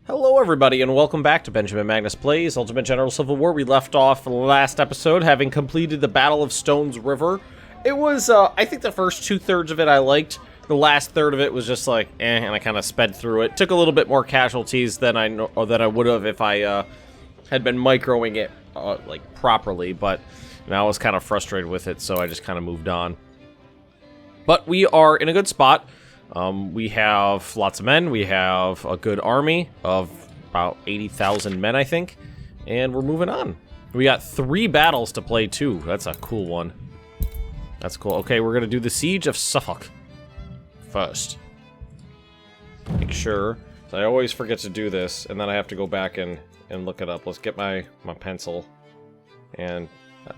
Hello everybody, and welcome back to Benjamin Magnus Plays Ultimate General Civil War. We left off last episode having completed the Battle of Stones River. It was, I think the first two-thirds of it I liked. The last third of it was just like, and I kind of sped through it. Took a little bit more casualties than I would have if I had been microing it like properly, but I was kind of frustrated with it, so I just kind of moved on. But we are in a good spot. We have lots of men, we have a good army of about 80,000 men, I think, and we're moving on. We got 3 battles to play, too. That's a cool one. That's cool. Okay, we're going to do the Siege of Suffolk first. Make sure. So I always forget to do this, and then I have to go back and look it up. Let's get my pencil. And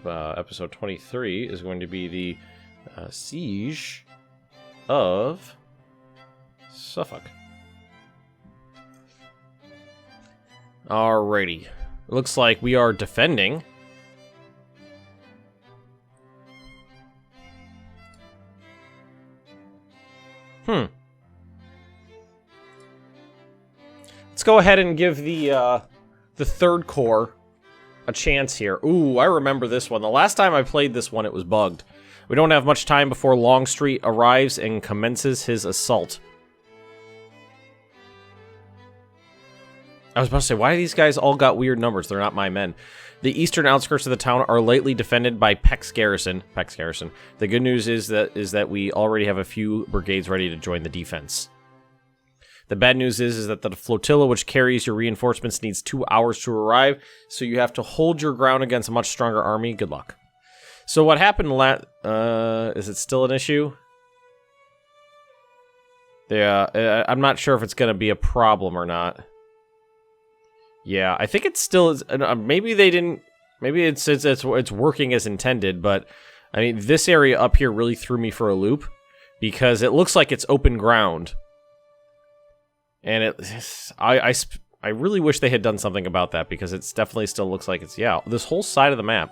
episode 23 is going to be the Siege of Suffolk. Alrighty. Looks like we are defending. Let's go ahead and give the third corps a chance here. Ooh, I remember this one. The last time I played this one, it was bugged. We don't have much time before Longstreet arrives and commences his assault. I was about to say, why do these guys all got weird numbers? They're not my men. The eastern outskirts of the town are lightly defended by Peck's garrison. The good news is that we already have a few brigades ready to join the defense. The bad news is that the flotilla which carries your reinforcements needs 2 hours to arrive, so you have to hold your ground against a much stronger army. Good luck. So what happened is it still an issue? Yeah, I'm not sure if it's going to be a problem or not. Yeah, I think it still is. Maybe they didn't. Maybe it's working as intended. But I mean, this area up here really threw me for a loop because it looks like it's open ground, and I really wish they had done something about that because it definitely still looks like it's this whole side of the map.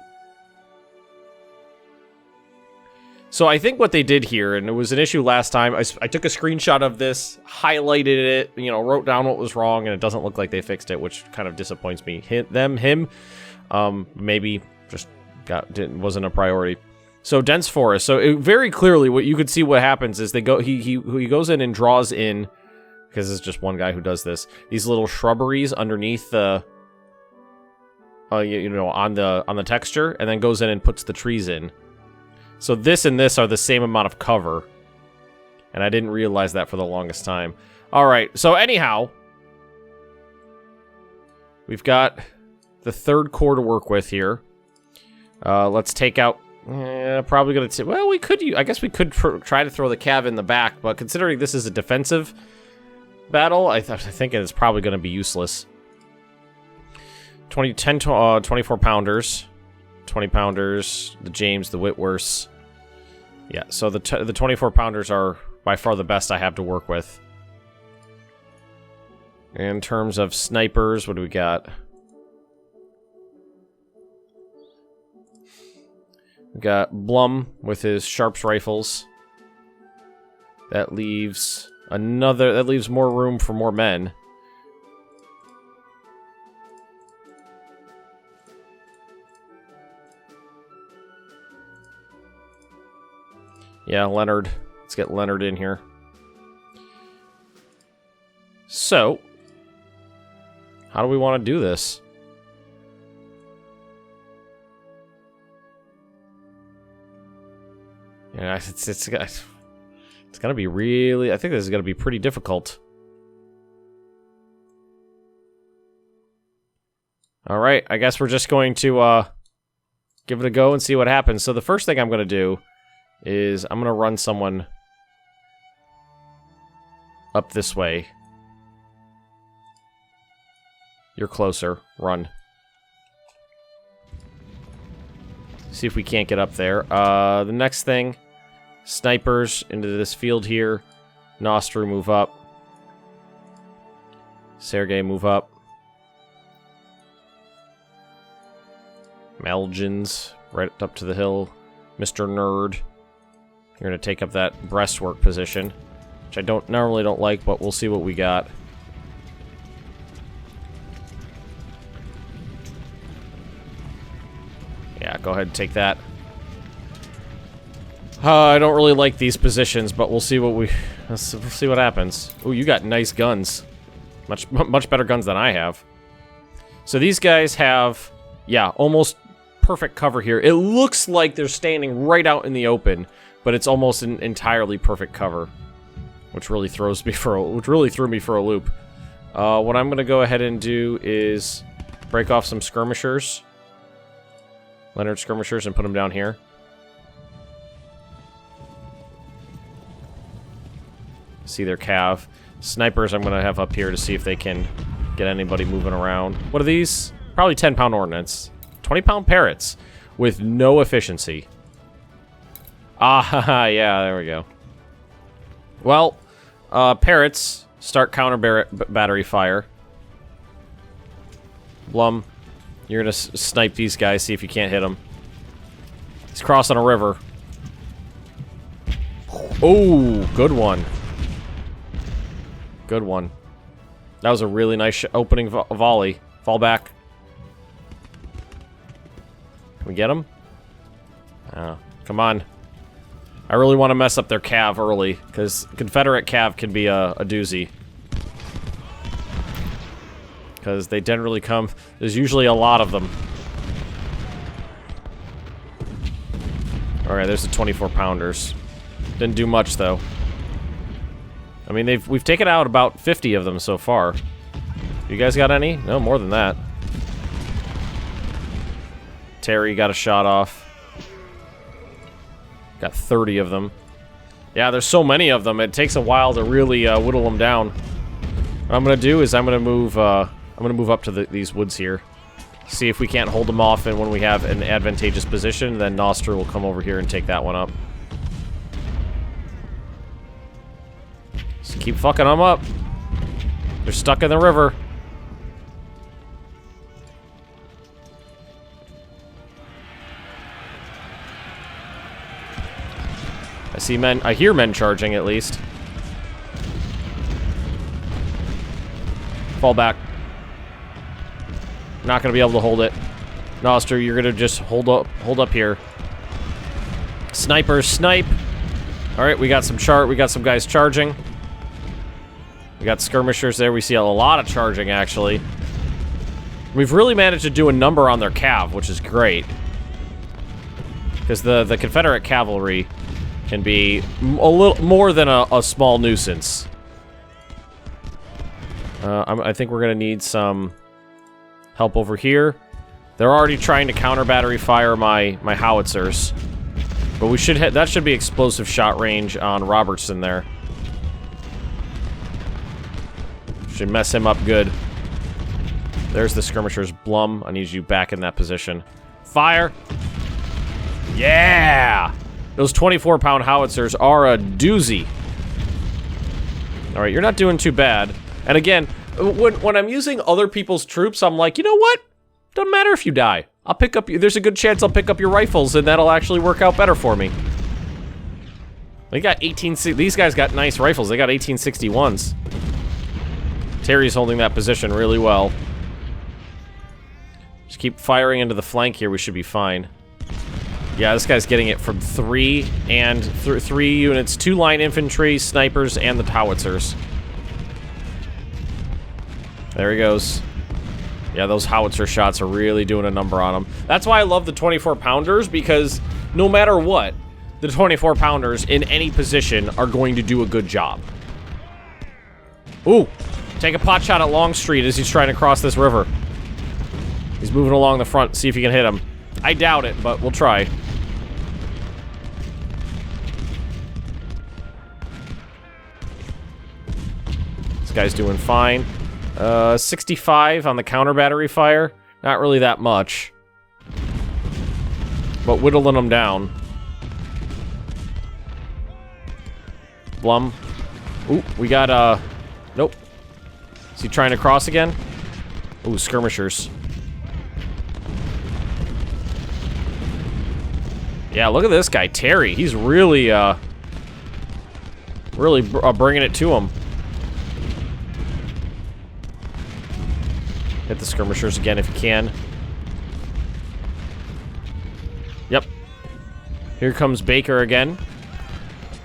So I think what they did here, and it was an issue last time, I took a screenshot of this, highlighted it, wrote down what was wrong, and it doesn't look like they fixed it, which kind of disappoints me. Him, maybe just wasn't a priority. So dense forest. So very clearly, what you could see what happens is he goes in and draws in, because it's just one guy who does this, these little shrubberies underneath the, on the texture, and then goes in and puts the trees in. So this and this are the same amount of cover. And I didn't realize that for the longest time. Alright, so anyhow. We've got the third corps to work with here. Let's take out... probably going to... Well, we could... I guess we could try to throw the cav in the back. But considering this is a defensive battle, I think it's probably going to be useless. 24 pounders. 20 pounders, the James, the Whitworths. Yeah, so the 24 pounders are by far the best I have to work with. In terms of snipers, what do we got? We got Blum with his Sharps rifles. That leaves more room for more men. Yeah, Leonard. Let's get Leonard in here. So, how do we want to do this? Yeah, it's gonna be really... I think this is gonna be pretty difficult. Alright, I guess we're just going to give it a go and see what happens. So the first thing I'm gonna do is I'm gonna run someone up this way. You're closer. Run. See if we can't get up there. The next thing, snipers into this field here. Nostru, move up. Sergei, move up. Melgens, right up to the hill. Mr. Nerd. You're going to take up that breastwork position, which I normally don't like, but we'll see what we got. Yeah, go ahead and take that. I don't really like these positions, but we'll see what we'll see what happens. Ooh, you got nice guns. Much better guns than I have. So these guys have, yeah, almost perfect cover here. It looks like they're standing right out in the open, but it's almost an entirely perfect cover, which really threw me for a loop. What I'm gonna go ahead and do is break off some skirmishers, Leonard skirmishers, and put them down here. See their cav. Snipers I'm gonna have up here to see if they can get anybody moving around. What are these? Probably 10-pound ordnance. 20-pound parrots with no efficiency. Ah, yeah, there we go. Well, parrots start counter battery fire. Blum, you're gonna snipe these guys, see if you can't hit them. He's crossing a river. Oh, good one. Good one. That was a really nice opening volley. Fall back. Can we get him? Come on. I really want to mess up their cav early, because Confederate cav can be a doozy. Because they generally come... There's usually a lot of them. Alright, there's the 24-pounders. Didn't do much, though. I mean, we've taken out about 50 of them so far. You guys got any? No, more than that. Terry got a shot off. Got 30 of them. Yeah, there's so many of them. It takes a while to really whittle them down. What I'm gonna do is I'm gonna move up to these woods here. See if we can't hold them off, and when we have an advantageous position, then Nostra will come over here and take that one up. Just keep fucking them up. They're stuck in the river. I see men. I hear men charging, at least. Fall back. Not gonna be able to hold it. Nostra, you're gonna just hold up here. Snipers, snipe. All right, we got some guys charging. We got skirmishers there. We see a lot of charging, actually. We've really managed to do a number on their cav, which is great. Because the Confederate cavalry can be a little more than a small nuisance. I think we're gonna need some help over here. They're already trying to counter battery fire my howitzers, but we should that should be explosive shot range on Robertson there. Should mess him up good. There's the skirmishers. Blum, I need you back in that position. Fire! Yeah! Those 24-pound howitzers are a doozy. Alright, you're not doing too bad. And again, when I'm using other people's troops, I'm like, you know what? Doesn't matter if you die. I'll pick up... There's a good chance I'll pick up your rifles, and that'll actually work out better for me. They got 18... These guys got nice rifles. They got 1861s. Terry's holding that position really well. Just keep firing into the flank here. We should be fine. Yeah, this guy's getting it from 3 units. 2 line infantry, snipers, and the howitzers. There he goes. Yeah, those howitzer shots are really doing a number on him. That's why I love the 24-pounders, because no matter what, the 24-pounders in any position are going to do a good job. Ooh! Take a pot shot at Longstreet as he's trying to cross this river. He's moving along the front. See if you can hit him. I doubt it, but we'll try. This guy's doing fine. 65 on the counter battery fire. Not really that much. But whittling them down. Blum. Ooh, we got, nope. Is he trying to cross again? Ooh, skirmishers. Yeah, look at this guy, Terry. He's really, bringing it to him. Hit the skirmishers again if you can. Here comes Baker again.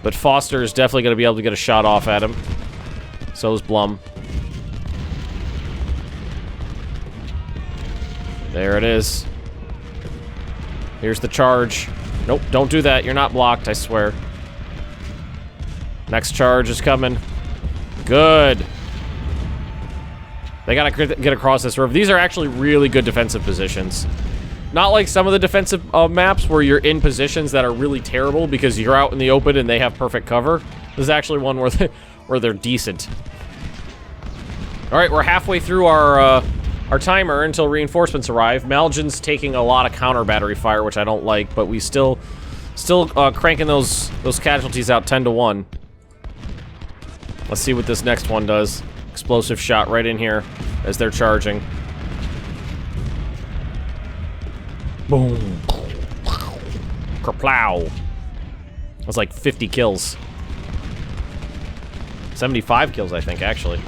But Foster is definitely going to be able to get a shot off at him. So is Blum. There it is. Here's the charge. Nope, don't do that. You're not blocked, I swear. Next charge is coming. Good. They gotta get across this river. These are actually really good defensive positions. Not like some of the defensive maps where you're in positions that are really terrible because you're out in the open and they have perfect cover. This is actually one where they're decent. All right, we're halfway through our timer until reinforcements arrive. Malgin's taking a lot of counter battery fire, which I don't like, but we still cranking those casualties out 10 to 1. Let's see what this next one does. Explosive shot right in here as they're charging. Boom. Kerplow. That's like 50 kills. 75 kills, I think, actually.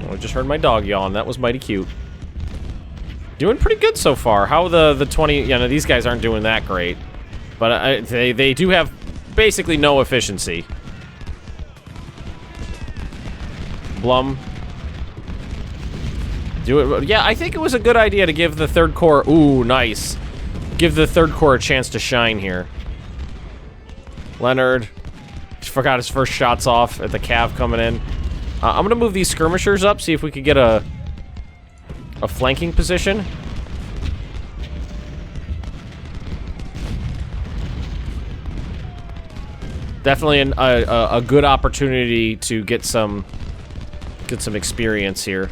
Oh, I just heard my dog yawn. That was mighty cute. Doing pretty good so far. How the 20... You know, these guys aren't doing that great. But they do have basically no efficiency. Blum. Do it. Yeah, I think it was a good idea to give the third corps... Ooh, nice. Give the third corps a chance to shine here. Leonard. Forgot his first shots off at the cav coming in. I'm gonna move these skirmishers up, see if we could get a flanking position. Definitely a good opportunity to get some experience here.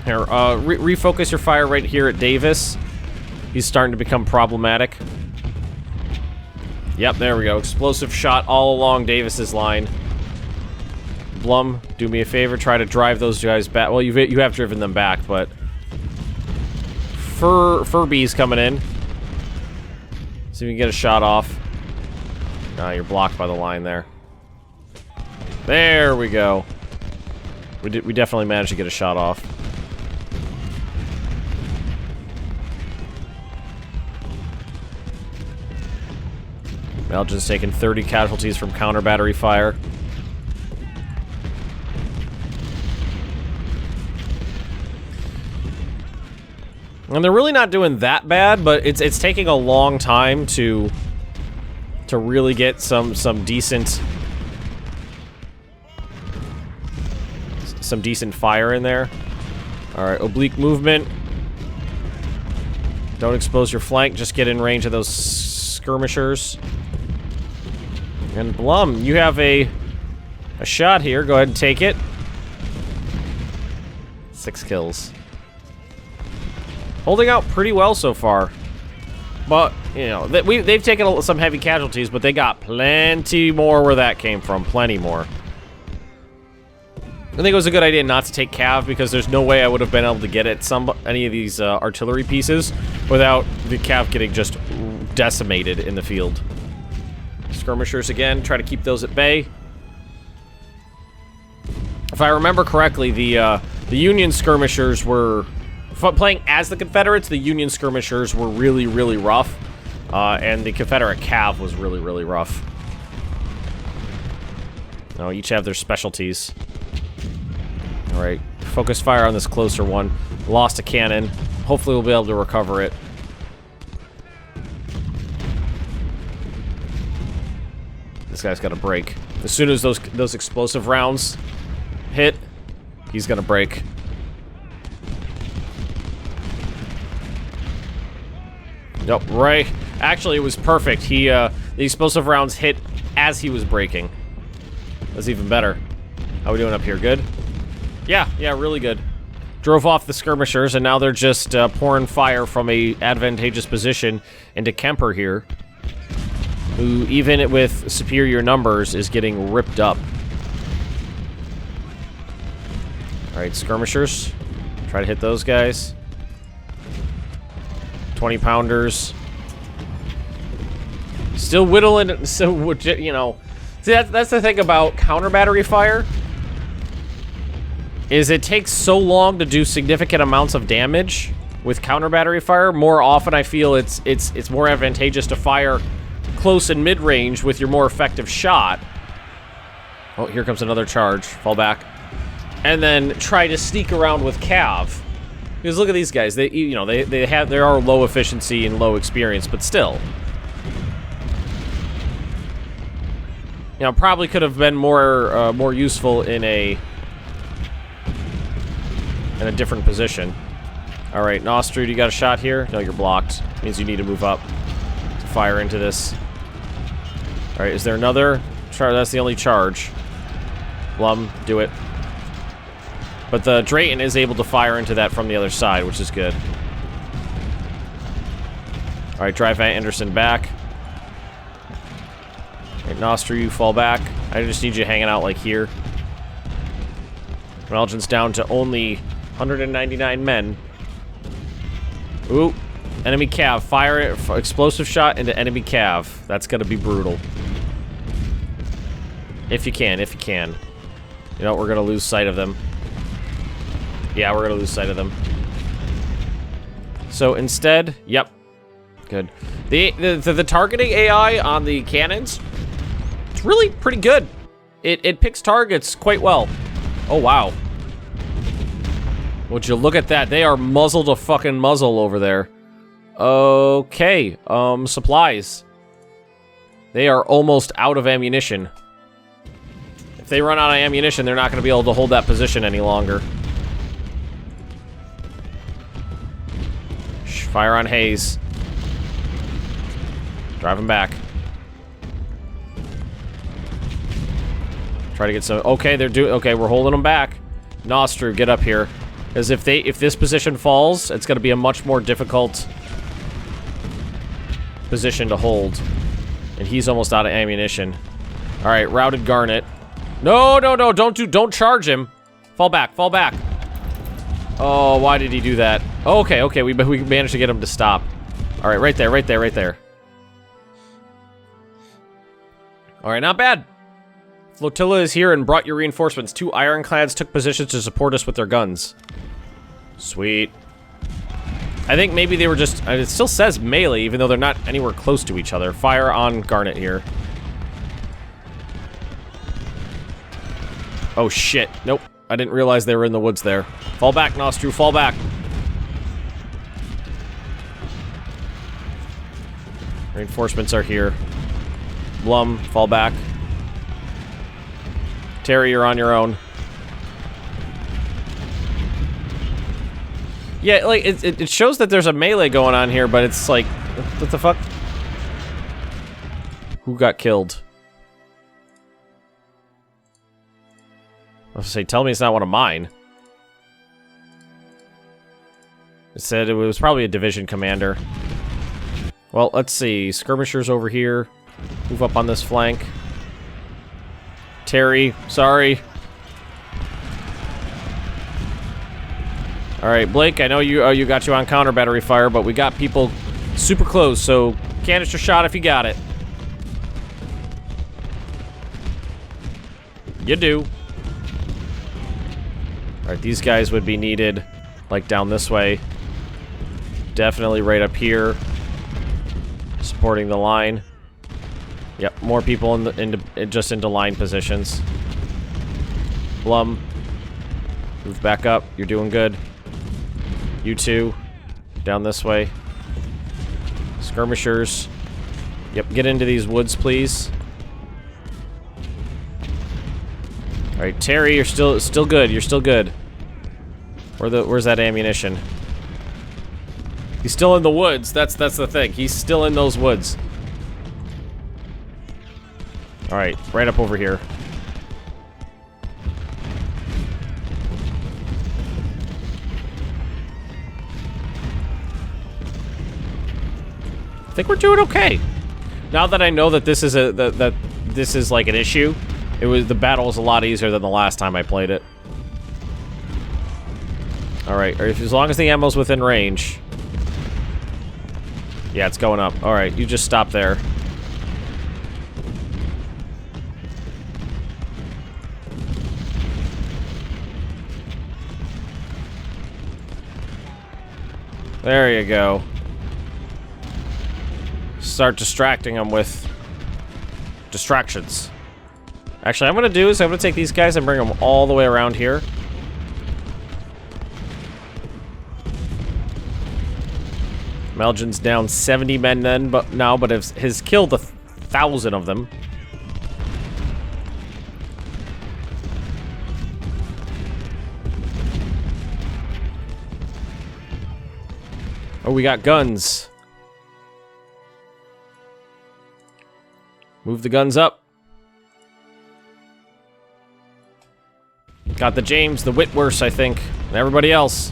Here, refocus your fire right here at Davis. He's starting to become problematic. Yep, there we go. Explosive shot all along Davis's line. Blum, do me a favor, try to drive those guys back. Well, you have driven them back, but Furby's coming in. See if we can get a shot off. No, you're blocked by the line there. There we go. We definitely managed to get a shot off. Malgin's taking 30 casualties from counter battery fire. And they're really not doing that bad, but it's taking a long time to really get some decent fire in there. All right, oblique movement. Don't expose your flank. Just get in range of those skirmishers. And Blum, you have a shot here. Go ahead and take it. 6 kills. Holding out pretty well so far. But, you know, they've taken some heavy casualties, but they got plenty more where that came from. Plenty more. I think it was a good idea not to take cav because there's no way I would have been able to get at any of these artillery pieces without the cav getting just decimated in the field. Skirmishers again, try to keep those at bay. If I remember correctly, the Union skirmishers were... Playing as the Confederates, the Union skirmishers were really, really rough. And the Confederate cav was really, really rough. Now, each have their specialties. Alright, focus fire on this closer one. Lost a cannon. Hopefully we'll be able to recover it. This guy's got to break. As soon as those explosive rounds hit, he's gonna break. Yep, right. Actually, it was perfect. The explosive rounds hit as he was breaking. That's even better. How we doing up here? Good? Yeah, really good. Drove off the skirmishers, and now they're just pouring fire from a advantageous position into Kemper here, who, even with superior numbers, is getting ripped up. Alright, skirmishers. Try to hit those guys. 20 pounders. Still whittling, so, you know. See, that's the thing about counter battery fire. Is it takes so long to do significant amounts of damage with counter battery fire. More often, I feel it's more advantageous to fire close and mid-range with your more effective shot. Oh, here comes another charge. Fall back. And then try to sneak around with cav. Because look at these guys. They are low efficiency and low experience, but still. You know, probably could have been more useful in a different position. All right, Nostrud, you got a shot here? No, you're blocked. Means you need to move up to fire into this. All right, is there another charge? That's the only charge. Blum, do it. But the Drayton is able to fire into that from the other side, which is good. All right, drive Anderson back. All right, Nostra, you fall back. I just need you hanging out like here. Elgin's down to only 199 men. Ooh, enemy cav. Fire it, explosive shot into enemy cav. That's gonna be brutal. If you can, if you can. You know, we're gonna lose sight of them. Yeah, we're gonna lose sight of them. So instead, yep, good. The targeting AI on the cannons, it's really pretty good. It picks targets quite well. Oh wow. Would you look at that? They are muzzle to fucking muzzle over there. Okay, supplies. They are almost out of ammunition. If they run out of ammunition, they're not going to be able to hold that position any longer. Fire on Hayes. Drive him back. Try to get some... Okay, they're doing... Okay, we're holding them back. Nostru, get up here. Because if this position falls, it's going to be a much more difficult position to hold. And he's almost out of ammunition. All right, routed Garnet. No, no, no, don't charge him. Fall back, fall back. Oh, why did he do that? Oh, okay, okay, we managed to get him to stop. All right, right there, right there, right there. All right, not bad. Flotilla is here and brought your reinforcements. 2 ironclads took positions to support us with their guns. Sweet. I think maybe they were just... It still says melee, even though they're not anywhere close to each other. Fire on Garnet here. Oh, shit. Nope. I didn't realize they were in the woods there. Fall back, Nostru. Fall back. Reinforcements are here. Blum, fall back. Terry, you're on your own. Yeah, like, it shows that there's a melee going on here, but it's like... What the fuck? Who got killed? I was gonna say, tell me it's not one of mine. It said it was probably a division commander. Well, let's see. Skirmishers over here. Move up on this flank. Terry, sorry. All right, Blake, I know you got you on counter battery fire, but we got people super close, so canister shot if you got it. You do. All right, these guys would be needed, like, down this way. Definitely right up here. Supporting the line. Yep, more people into line positions. Blum. Move back up. You're doing good. You two. Down this way. Skirmishers. Yep, get into these woods, please. Alright, Terry, you're still good. You're still good. Where's that ammunition? He's still in the woods. That's the thing. He's still in those woods. Alright, right up over here. I think we're doing okay. Now that I know that this is that this is like an issue, the battle was a lot easier than the last time I played it. Alright, as long as the ammo's within range. Yeah, it's going up. Alright, you just stop there. There you go. Start distracting them with distractions. Actually, I'm gonna do is I'm gonna take these guys and bring them all the way around here. Melgen's down 70 men then, but has killed 1,000 of them. Oh, we got guns. Move the guns up. Got the James, the Whitworth, I think, and everybody else.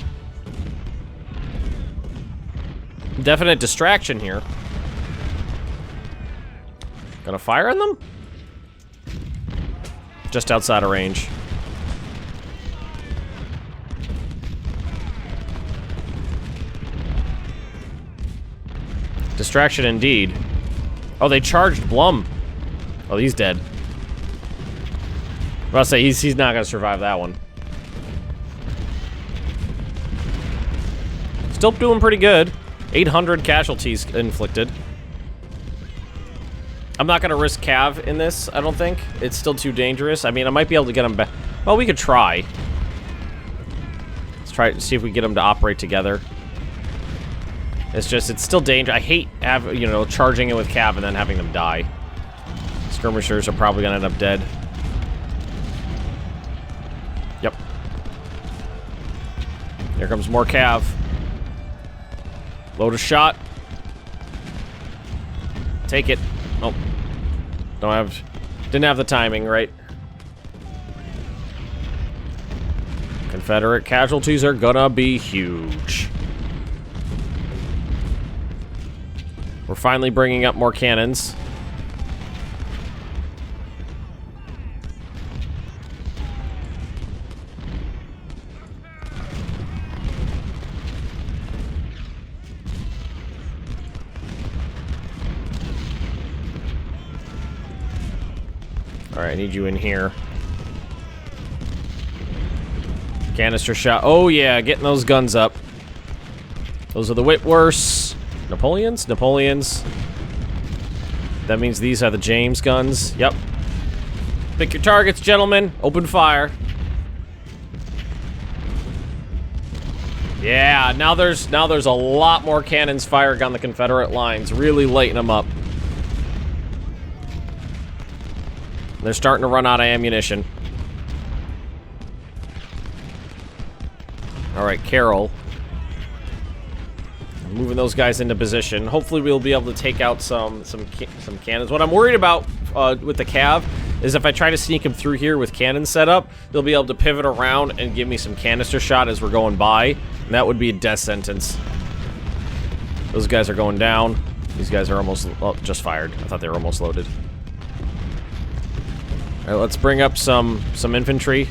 Definite distraction here. Gonna fire on them? Just outside of range. Distraction indeed. Oh, they charged Blum. Oh, he's dead. I was about to say, he's not gonna survive that one. Still doing pretty good. 800 casualties inflicted. I'm not gonna risk Cav in this, I don't think. It's still too dangerous. I mean, I might be able to get him back. Well, we could try. Let's try to see if we get them to operate together. It's just, it's still dangerous. I hate, charging it with Cav and then having them die. Skirmishers are probably gonna end up dead. Yep. Here comes more Cav. Load a shot. Take it. Oh. Didn't have the timing, right? Confederate casualties are gonna be huge. We're finally bringing up more cannons. Alright, I need you in here. Canister shot. Oh yeah, getting those guns up. Those are the Whitworths. Napoleons? Napoleons. That means these are the James guns. Yep. Pick your targets, gentlemen. Open fire. Yeah, now there's a lot more cannons firing on the Confederate lines. Really lighten them up. They're starting to run out of ammunition. Alright, Carroll. Moving those guys into position. Hopefully we'll be able to take out some cannons. What I'm worried about with the Cav is if I try to sneak them through here with cannons set up, they'll be able to pivot around and give me some canister shot as we're going by. And that would be a death sentence. Those guys are going down. These guys are almost... well, just fired. I thought they were almost loaded. Alright, let's bring up some infantry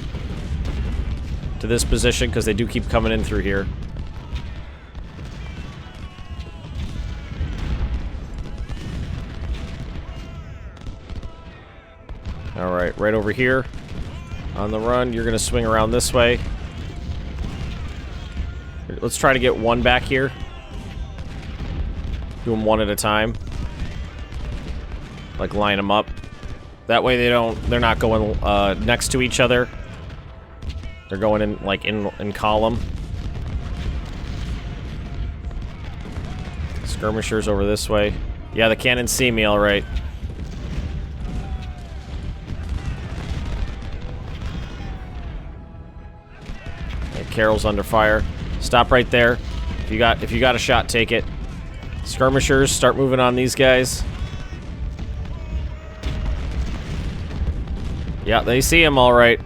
to this position, because they do keep coming in through here. Alright, right over here. On the run, you're gonna swing around this way. Let's try to get one back here. Do them one at a time. Like, line them up. That way they're not going next to each other. They're going in, like, in column. Skirmishers over this way. Yeah, the cannons see me, alright. Okay, Carroll's under fire. Stop right there. If you got a shot, take it. Skirmishers, start moving on these guys. Yeah, they see him all right.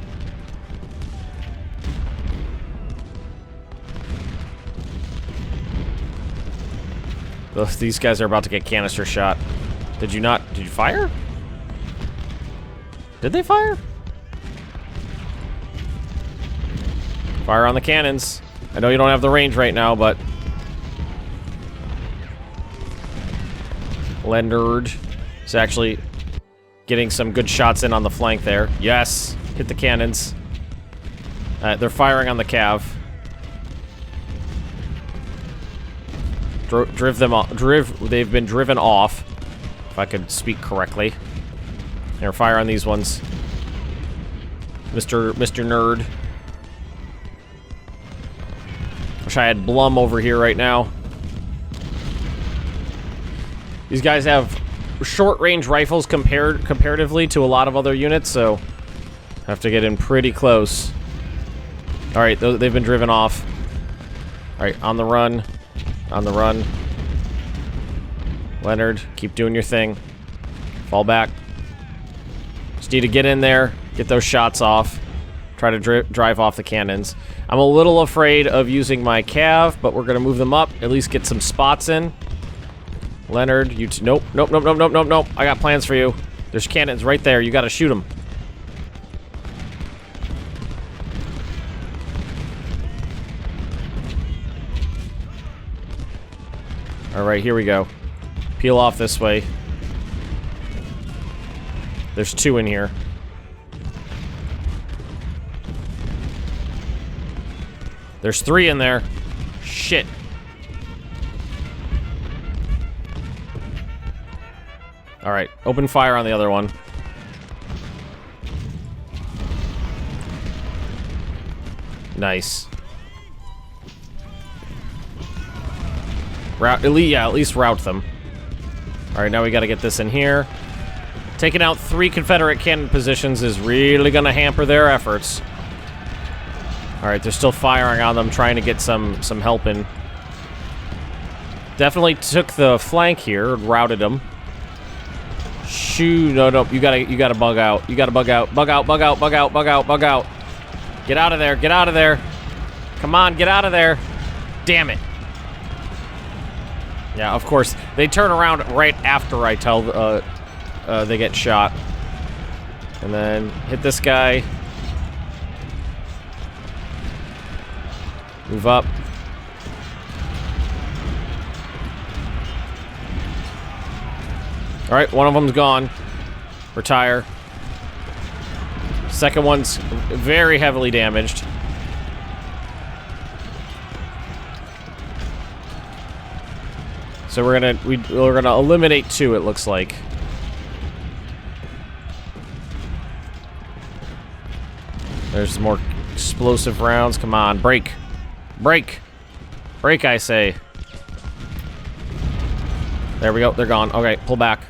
These guys are about to get canister shot. Did you fire? Did they fire? Fire on the cannons. I know you don't have the range right now, but... Lendard is actually getting some good shots in on the flank there. Yes! Hit the cannons. They're firing on the Cav. They've been driven off. If I could speak correctly. Here, fire on these ones. Mr. Nerd. Wish I had Blum over here right now. These guys have short-range rifles comparatively to a lot of other units, so have to get in pretty close. All right, they've been driven off. All right, on the run. On the run. Leonard, keep doing your thing. Fall back. Just need to get in there, get those shots off. Try to drive off the cannons. I'm a little afraid of using my cav, but we're going to move them up. At least get some spots in. Leonard, you... Nope. I got plans for you. There's cannons right there. You got to shoot them. Alright, here we go. Peel off this way. There's 2 in here. There's 3 in there. Shit. Alright, open fire on the other one. Nice. At least route them. Alright, now we gotta get this in here. Taking out 3 Confederate cannon positions is really gonna hamper their efforts. Alright, they're still firing on them, trying to get some help in. Definitely took the flank here, routed them. Shoo, no, you gotta bug out. You gotta bug out. Bug out. Get out of there. Come on, get out of there. Damn it. Yeah, of course. They turn around right after I tell they get shot. And then hit this guy. Move up. Alright, one of them's gone. Retire. Second one's very heavily damaged. So we're gonna eliminate 2, it looks like. There's more explosive rounds. Come on, break. Break, I say. There we go, they're gone. Okay, pull back.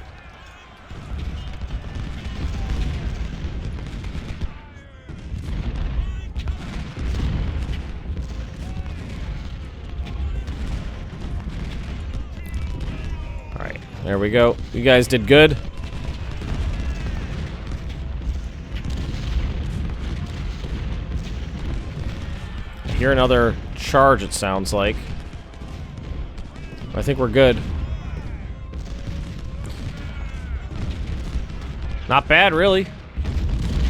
Alright, there we go. You guys did good. I hear another charge, it sounds like. I think we're good. Not bad, really.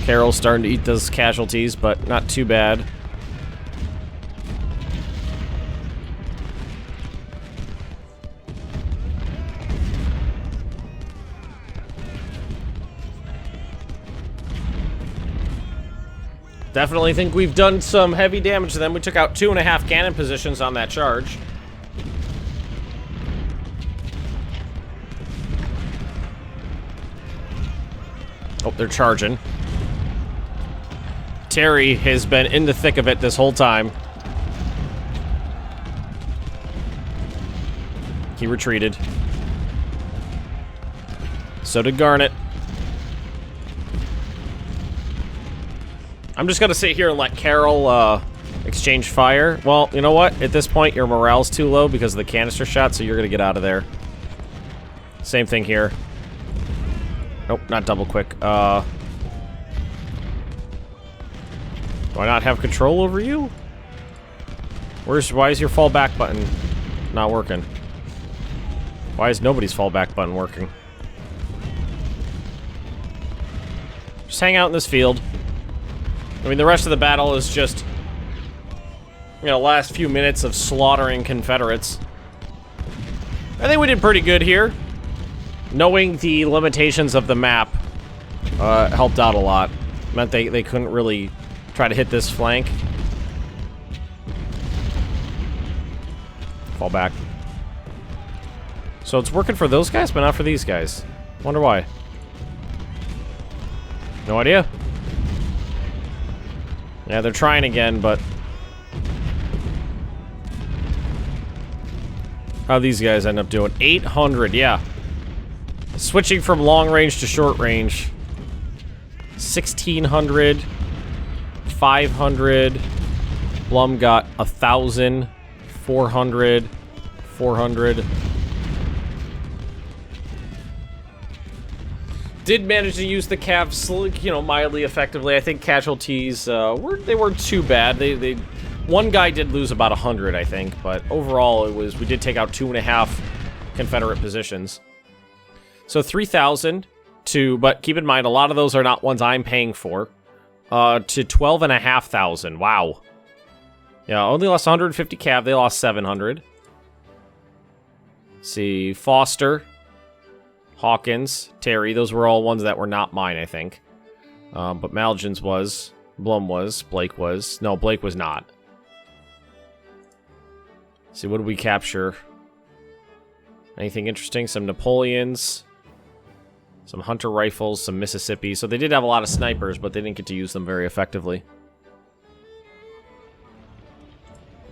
Carol's starting to eat those casualties, but not too bad. Definitely think we've done some heavy damage to them. We took out 2.5 cannon positions on that charge. Oh, they're charging. Terry has been in the thick of it this whole time. He retreated. So did Garnet. I'm just gonna sit here and let Carol exchange fire. Well, you know what? At this point, your morale's too low because of the canister shot, so you're gonna get out of there. Same thing here. Nope, not double quick. Do I not have control over you? Why is your fallback button not working? Why is nobody's fallback button working? Just hang out in this field. I mean, the rest of the battle is just, you know, last few minutes of slaughtering Confederates. I think we did pretty good here. Knowing the limitations of the map helped out a lot. Meant they couldn't really try to hit this flank. Fall back. So it's working for those guys, but not for these guys. Wonder why. No idea. Yeah, they're trying again, but... How'd these guys end up doing? 800, yeah. Switching from long range to short range. 1,600. 500. Blum got 1,000. 400. 400. Did manage to use the Cavs, you know, mildly effectively. I think casualties they weren't too bad. They one guy did lose about 100, I think, but overall we did take out 2.5 Confederate positions. So 3,000 to, but keep in mind a lot of those are not ones I'm paying for. To 12,500. Wow. Yeah, only lost 150 Cav. They lost 700. Let's see, Foster. Hawkins, Terry, those were all ones that were not mine, I think. But Malgin's was, Blum was, Blake was. No, Blake was not. Let's see, what did we capture? Anything interesting? Some Napoleons, some Hunter rifles, some Mississippi. So they did have a lot of snipers, but they didn't get to use them very effectively.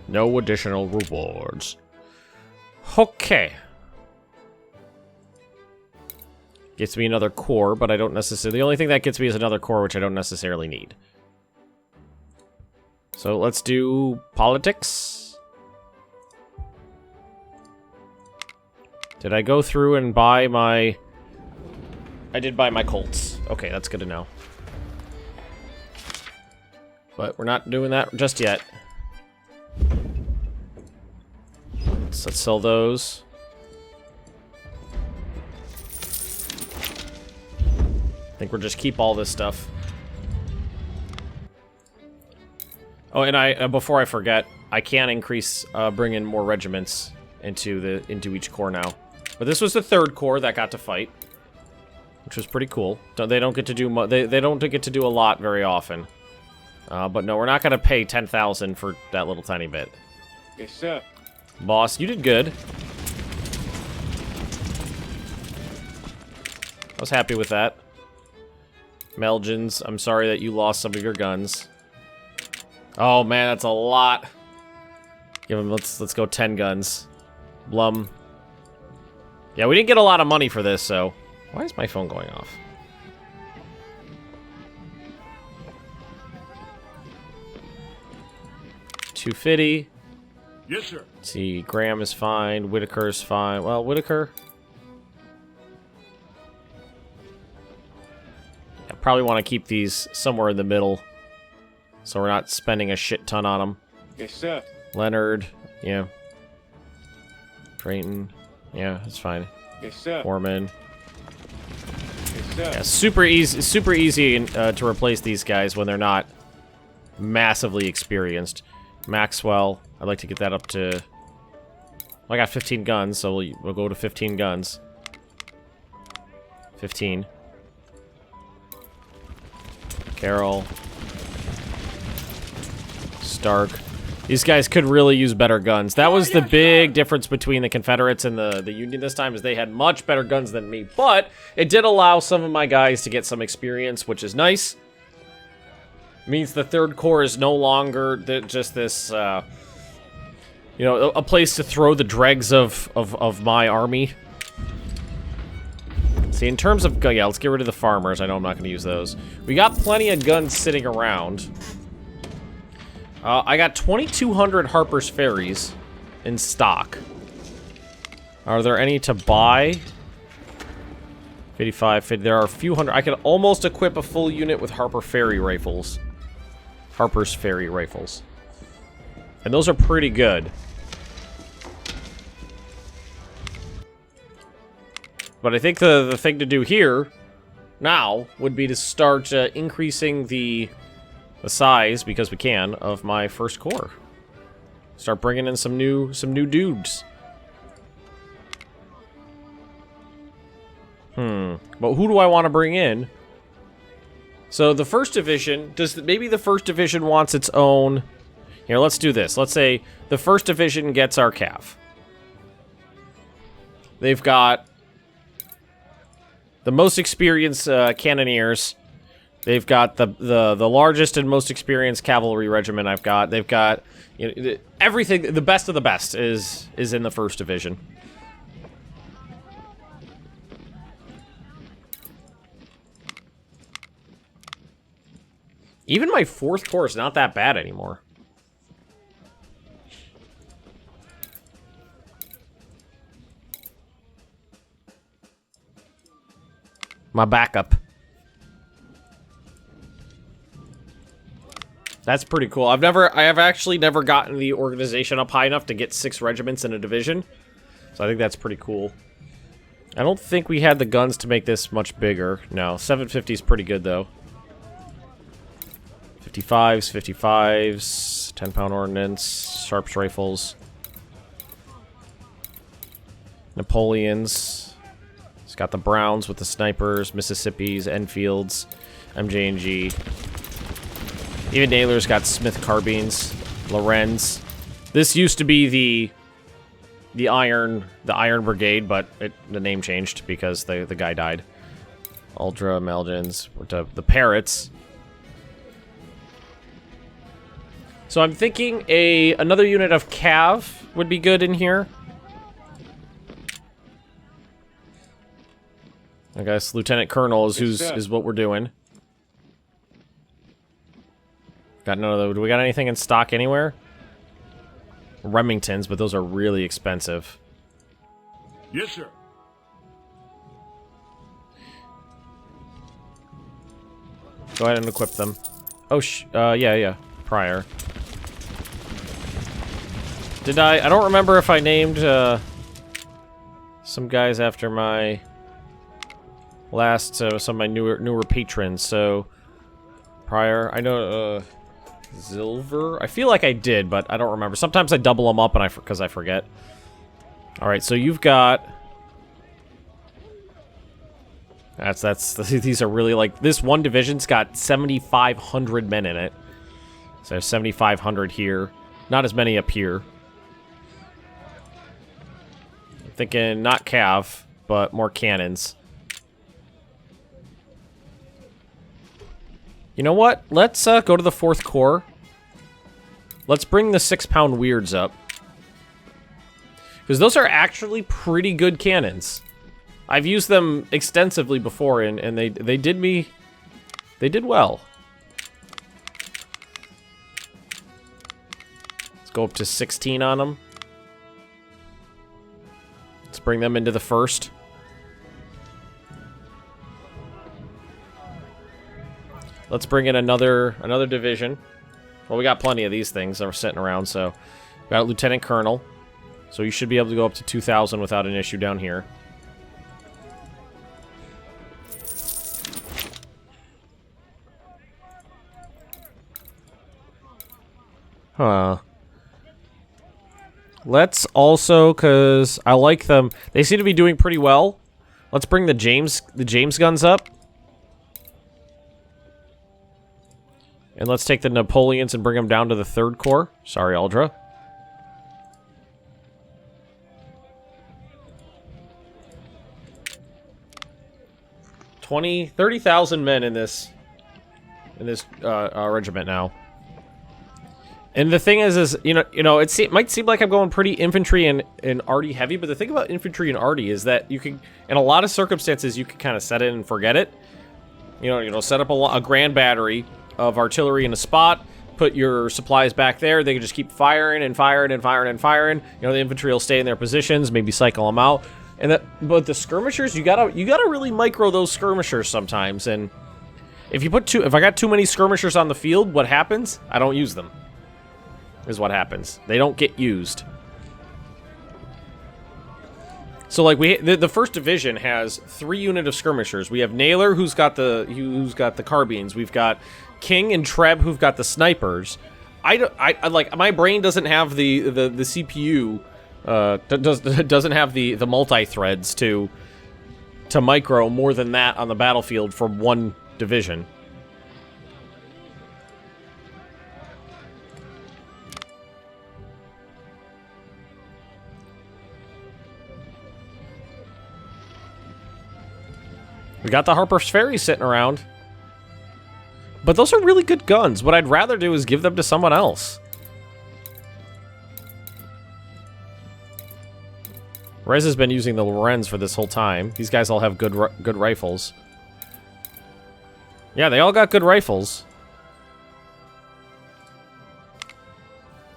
No additional rewards. Okay. Gets me another core, but I don't necessarily... The only thing that gets me is another core, which I don't necessarily need. So let's do politics. Did I go through and buy my... I did buy my Colts. Okay, that's good to know. But we're not doing that just yet. Let's sell those. I think we'll just keep all this stuff. Oh, and I before I forget, I can increase, bring in more regiments into each corps now. But this was the third corps that got to fight, which was pretty cool. They don't get to do they don't get to do a lot very often. But no, we're not gonna pay 10,000 for that little tiny bit. Yes, sir. Boss, you did good. I was happy with that. Melgens, I'm sorry that you lost some of your guns. Oh man, that's a lot. Give him, let's go 10 guns. Blum. Yeah, we didn't get a lot of money for this, so... Why is my phone going off? $250. Yes, sir. Let's see, Graham is fine. Whitaker's fine. Well, Whitaker... Probably want to keep these somewhere in the middle, so we're not spending a shit ton on them. Yes, sir. Leonard, yeah. Drayton, yeah, that's fine. Yes, sir. Foreman. Yes, sir. Yeah, super easy to replace these guys when they're not massively experienced. Maxwell, I'd like to get that up to... Well, I got 15 guns, so we'll go to 15 guns. 15. Carroll. Stark. These guys could really use better guns. That was the big difference between the Confederates and the Union this time, is they had much better guns than me. But it did allow some of my guys to get some experience, which is nice. Means the Third Corps is no longer just this, you know, a place to throw the dregs of my army. See, in terms of... Yeah, let's get rid of the farmers. I know I'm not going to use those. We got plenty of guns sitting around. I got 2,200 Harper's Ferries in stock. Are there any to buy? 55. There are a few hundred. I could almost equip a full unit with Harper's Ferry rifles. And those are pretty good. But I think the thing to do here now would be to start increasing the size, because we can, of my first corps. Start bringing in some new dudes. But who do I want to bring in? So the first division, maybe the first division wants its own. Here, let's do this. Let's say the first division gets our cav. They've got the most experienced cannoneers. They've got the largest and most experienced cavalry regiment I've got. They've got everything. The best of the best is in the 1st Division. Even my 4th Corps is not that bad anymore. My backup. That's pretty cool. I have actually never gotten the organization up high enough to get 6 regiments in a division. So I think that's pretty cool. I don't think we had the guns to make this much bigger. No, 750 is pretty good though. 55s, 55s, 10-pound ordnance, Sharps rifles. Napoleons. It's got the Browns with the snipers, Mississippis, Enfields, MJ&G. Even Naylor's got Smith carbines, Lorenz. This used to be the Iron Brigade, but the name changed because the guy died. Ultra Meldons, the Parrots. So I'm thinking another unit of Cav would be good in here. I guess Lieutenant Colonel is what we're doing. Got none of those. Do we got anything in stock anywhere? Remingtons, but those are really expensive. Yes, sir. Go ahead and equip them. Oh, yeah. Prior. Did I don't remember if I named some guys after my last some of my newer patrons. So Prior, I know Silver. I feel like I did, but I don't remember. Sometimes I double them up and because I forget. All right, so you've got these are really like this one division's got 7,500 men in it. So there's 7,500 here. Not as many up here. I'm thinking not cav, but more cannons. You know what? Let's go to the 4th Corps. Let's bring the 6-pound weirds up. Because those are actually pretty good cannons. I've used them extensively before, and they did well. Let's go up to 16 on them. Let's bring them into the 1st. Let's bring in another division. Well, we got plenty of these things that are sitting around, so we got a Lieutenant Colonel. So you should be able to go up to 2,000 without an issue down here. Huh. Let's also, because I like them. They seem to be doing pretty well. Let's bring the James guns up. And let's take the Napoleons and bring them down to the 3rd Corps. Sorry, Aldra. $20,000, 30,000 men in this regiment now. And the thing is you know, it might seem like I'm going pretty infantry and arty heavy, but the thing about infantry and arty is that you can, in a lot of circumstances, you can kind of set it and forget it. You know, set up a grand battery of artillery in a spot, put your supplies back there. They can just keep firing and firing and firing and firing. You know, the infantry will stay in their positions, maybe cycle them out. But the skirmishers, you gotta really micro those skirmishers sometimes. And if I got too many skirmishers on the field, what happens? I don't use them. Is what happens. They don't get used. So like the 1st Division has 3 units of skirmishers. We have Naylor, who's got the carbines. We've got King and Treb, who've got the snipers. I like, my brain doesn't have the CPU. Doesn't have the multi-threads to micro more than that on the battlefield for one division. We got the Harper's Ferry sitting around. But those are really good guns. What I'd rather do is give them to someone else. Rez has been using the Lorenz for this whole time. These guys all have good rifles. Yeah, they all got good rifles.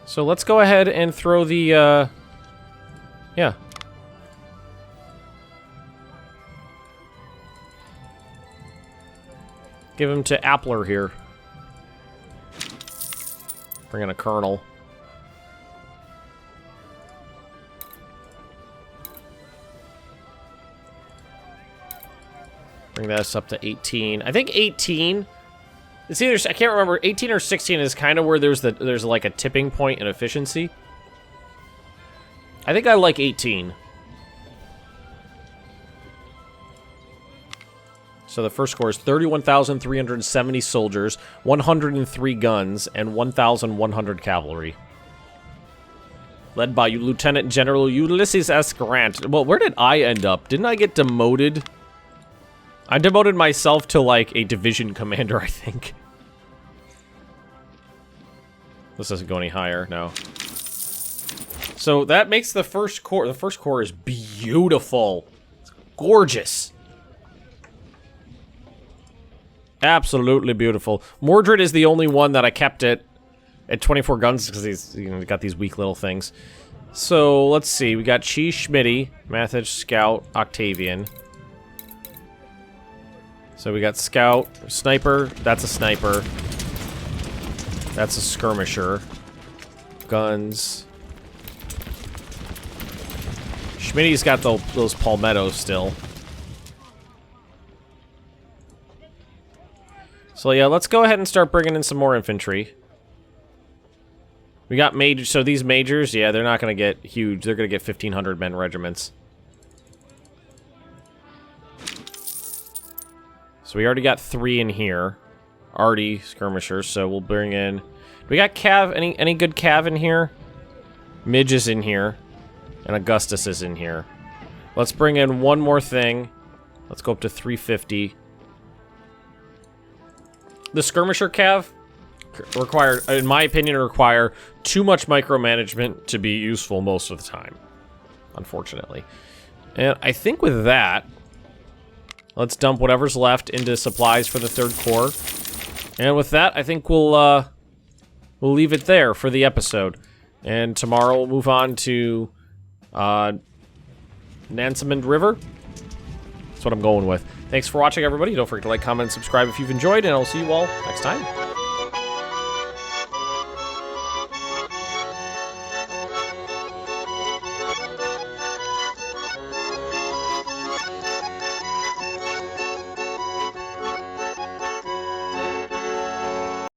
So let's go ahead and throw the, yeah. Give him to Appler here. Bring in a colonel. Bring this up to 18. I think 18. It's either, I can't remember. 18 or 16 is kind of where there's like a tipping point in efficiency. I think I like 18. So the first score is 31,370 soldiers, 103 guns, and 1,100 cavalry. Led by Lieutenant General Ulysses S. Grant. Well, where did I end up? Didn't I get demoted? I demoted myself to, like, a division commander, I think. This doesn't go any higher, no. So that makes the first corps. The first corps is beautiful. It's gorgeous. Absolutely beautiful. Mordred is the only one that I kept at 24 guns because he's, you know, got these weak little things. So let's see. We got Chi, Schmitty, Mathage, Scout, Octavian. So we got Scout, Sniper. That's a Sniper. That's a Skirmisher. Guns. Schmitty's got those palmettos still. So yeah, let's go ahead and start bringing in some more infantry. We got majors, so these majors, yeah, they're not going to get huge. They're going to get 1,500 men regiments. So we already got 3 in here. Already skirmishers, so we'll bring in... We got Cav, any good Cav in here? Midge is in here. And Augustus is in here. Let's bring in one more thing. Let's go up to 350. The skirmisher Cav require, in my opinion, require too much micromanagement to be useful most of the time, unfortunately. And I think with that, let's dump whatever's left into supplies for the 3rd Corps. And with that, I think we'll leave it there for the episode. And tomorrow we'll move on to Nansemond River. That's what I'm going with. Thanks for watching, everybody. Don't forget to like, comment, and subscribe if you've enjoyed, and I'll see you all next time.